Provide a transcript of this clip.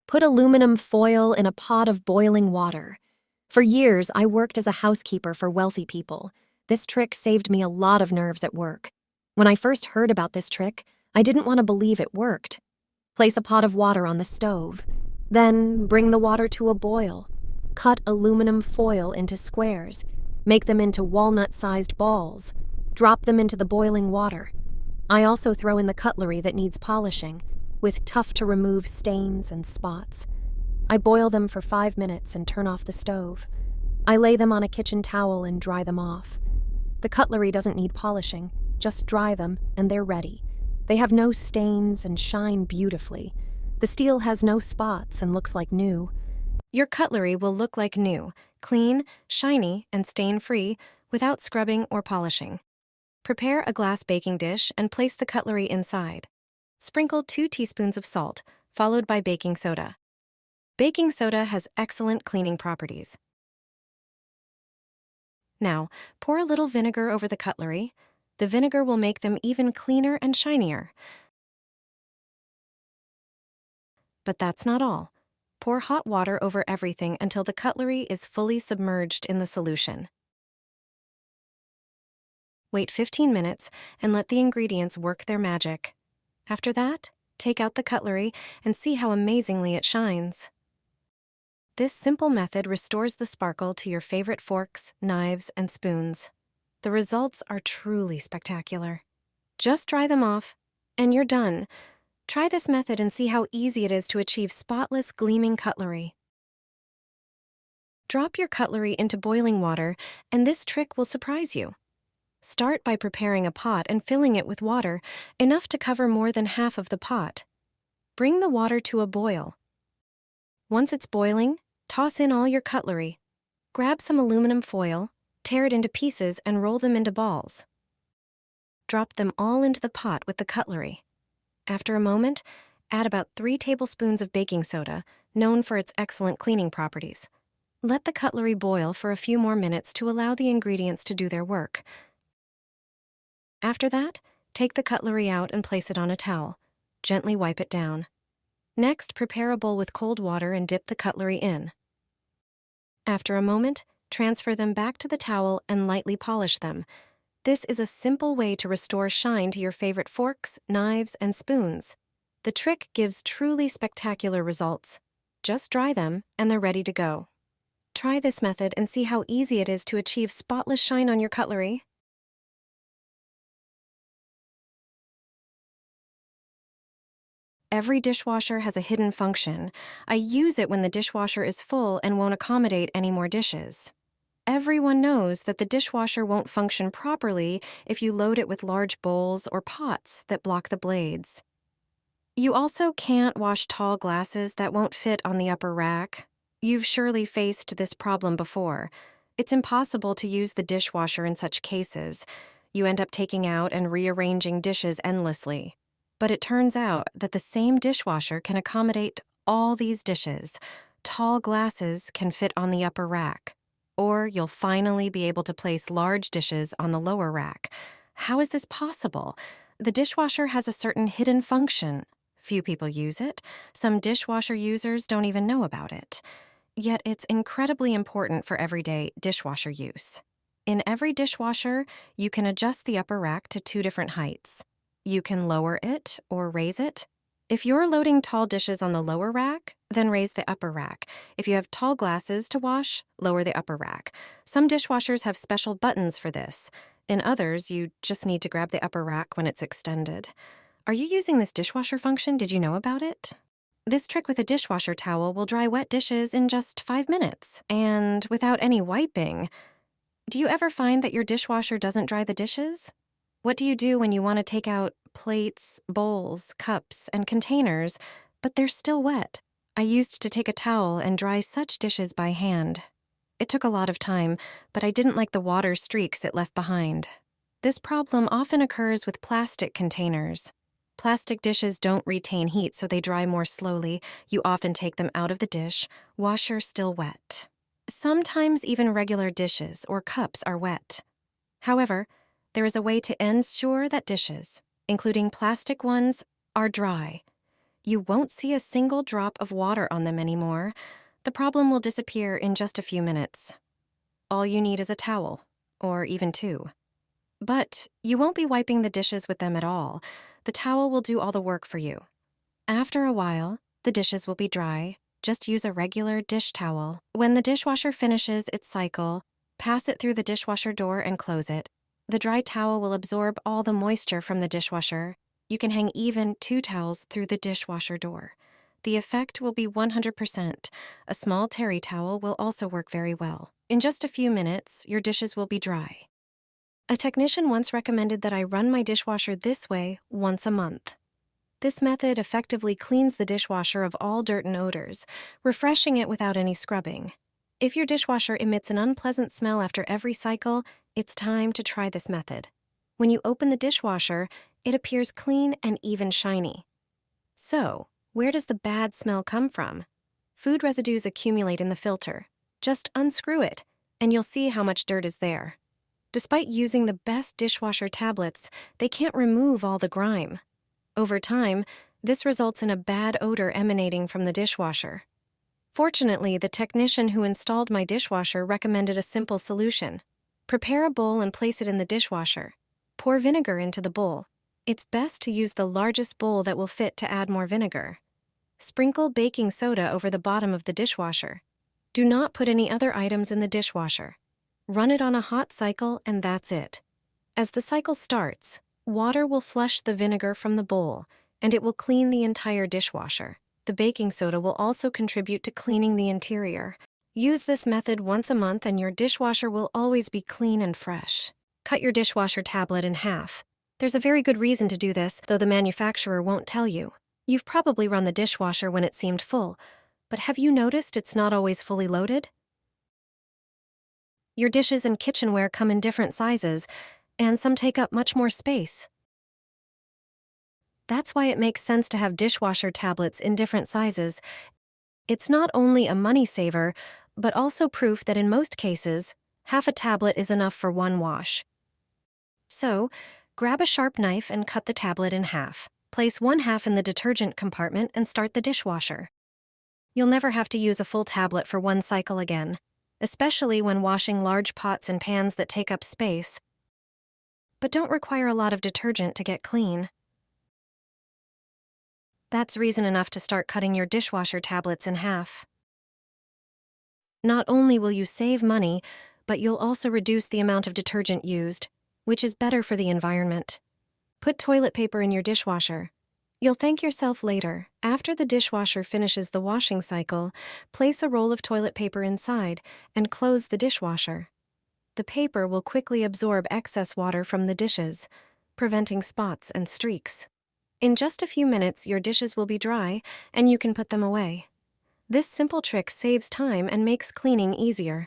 Put aluminum foil in a pot of boiling water. For years, I worked as a housekeeper for wealthy people. This trick saved me a lot of nerves at work. When I first heard about this trick, I didn't want to believe it worked. Place a pot of water on the stove. Then bring the water to a boil. Cut aluminum foil into squares. Make them into walnut-sized balls. Drop them into the boiling water. I also throw in the cutlery that needs polishing, with tough-to-remove stains and spots. I boil them for 5 minutes and turn off the stove. I lay them on a kitchen towel and dry them off. The cutlery doesn't need polishing, just dry them and they're ready. They have no stains and shine beautifully. The steel has no spots and looks like new. Your cutlery will look like new, clean, shiny, and stain-free without scrubbing or polishing. Prepare a glass baking dish and place the cutlery inside. Sprinkle 2 teaspoons of salt, followed by baking soda. Baking soda has excellent cleaning properties. Now, pour a little vinegar over the cutlery. The vinegar will make them even cleaner and shinier. But that's not all. Pour hot water over everything until the cutlery is fully submerged in the solution. Wait 15 minutes and let the ingredients work their magic. After that, take out the cutlery and see how amazingly it shines. This simple method restores the sparkle to your favorite forks, knives, and spoons. The results are truly spectacular. Just dry them off, and you're done. Try this method and see how easy it is to achieve spotless, gleaming cutlery. Drop your cutlery into boiling water, and this trick will surprise you. Start by preparing a pot and filling it with water, enough to cover more than half of the pot. Bring the water to a boil. Once it's boiling, toss in all your cutlery. Grab some aluminum foil, tear it into pieces, and roll them into balls. Drop them all into the pot with the cutlery. After a moment, add about 3 tablespoons of baking soda, known for its excellent cleaning properties. Let the cutlery boil for a few more minutes to allow the ingredients to do their work. After that, take the cutlery out and place it on a towel. Gently wipe it down. Next, prepare a bowl with cold water and dip the cutlery in. After a moment, transfer them back to the towel and lightly polish them. This is a simple way to restore shine to your favorite forks, knives, and spoons. The trick gives truly spectacular results. Just dry them, and they're ready to go. Try this method and see how easy it is to achieve spotless shine on your cutlery. Every dishwasher has a hidden function. I use it when the dishwasher is full and won't accommodate any more dishes. Everyone knows that the dishwasher won't function properly if you load it with large bowls or pots that block the blades. You also can't wash tall glasses that won't fit on the upper rack. You've surely faced this problem before. It's impossible to use the dishwasher in such cases. You end up taking out and rearranging dishes endlessly. But it turns out that the same dishwasher can accommodate all these dishes. Tall glasses can fit on the upper rack. Or you'll finally be able to place large dishes on the lower rack. How is this possible? The dishwasher has a certain hidden function. Few people use it. Some dishwasher users don't even know about it. Yet it's incredibly important for everyday dishwasher use. In every dishwasher, you can adjust the upper rack to 2 different heights. You can lower it or raise it. If you're loading tall dishes on the lower rack, then raise the upper rack. If you have tall glasses to wash, lower the upper rack. Some dishwashers have special buttons for this. In others, you just need to grab the upper rack when it's extended. Are you using this dishwasher function? Did you know about it? This trick with a dishwasher towel will dry wet dishes in just 5 minutes, and without any wiping. Do you ever find that your dishwasher doesn't dry the dishes? What do you do when you want to take out plates, bowls, cups, and containers, but they're still wet? I used to take a towel and dry such dishes by hand. It took a lot of time, but I didn't like the water streaks it left behind. This problem often occurs with plastic containers. Plastic dishes don't retain heat, so they dry more slowly. You often take them out of the dish, washer still wet. Sometimes even regular dishes or cups are wet. However, there is a way to ensure that dishes, including plastic ones, are dry. You won't see a single drop of water on them anymore. The problem will disappear in just a few minutes. All you need is a towel, or even two. But you won't be wiping the dishes with them at all. The towel will do all the work for you. After a while, the dishes will be dry. Just use a regular dish towel. When the dishwasher finishes its cycle, pass it through the dishwasher door and close it. The dry towel will absorb all the moisture from the dishwasher. You can hang even 2 towels through the dishwasher door. The effect will be 100%. A small terry towel will also work very well. In just a few minutes, your dishes will be dry. A technician once recommended that I run my dishwasher this way once a month. This method effectively cleans the dishwasher of all dirt and odors, refreshing it without any scrubbing. If your dishwasher emits an unpleasant smell after every cycle, it's time to try this method. When you open the dishwasher, it appears clean and even shiny. So, where does the bad smell come from? Food residues accumulate in the filter. Just unscrew it, and you'll see how much dirt is there. Despite using the best dishwasher tablets, they can't remove all the grime. Over time, this results in a bad odor emanating from the dishwasher. Fortunately, the technician who installed my dishwasher recommended a simple solution. Prepare a bowl and place it in the dishwasher. Pour vinegar into the bowl. It's best to use the largest bowl that will fit to add more vinegar. Sprinkle baking soda over the bottom of the dishwasher. Do not put any other items in the dishwasher. Run it on a hot cycle and that's it. As the cycle starts, water will flush the vinegar from the bowl, and it will clean the entire dishwasher. The baking soda will also contribute to cleaning the interior. Use this method once a month and your dishwasher will always be clean and fresh. Cut your dishwasher tablet in half. There's a very good reason to do this, though the manufacturer won't tell you. You've probably run the dishwasher when it seemed full, but have you noticed it's not always fully loaded? Your dishes and kitchenware come in different sizes, and some take up much more space. That's why it makes sense to have dishwasher tablets in different sizes. It's not only a money saver, but also proof that in most cases, half a tablet is enough for one wash. So, grab a sharp knife and cut the tablet in half. Place 1/2 in the detergent compartment and start the dishwasher. You'll never have to use a full tablet for one cycle again, especially when washing large pots and pans that take up space, but don't require a lot of detergent to get clean. That's reason enough to start cutting your dishwasher tablets in half. Not only will you save money, but you'll also reduce the amount of detergent used, which is better for the environment. Put toilet paper in your dishwasher. You'll thank yourself later. After the dishwasher finishes the washing cycle, place a roll of toilet paper inside and close the dishwasher. The paper will quickly absorb excess water from the dishes, preventing spots and streaks. In just a few minutes, your dishes will be dry and you can put them away. This simple trick saves time and makes cleaning easier.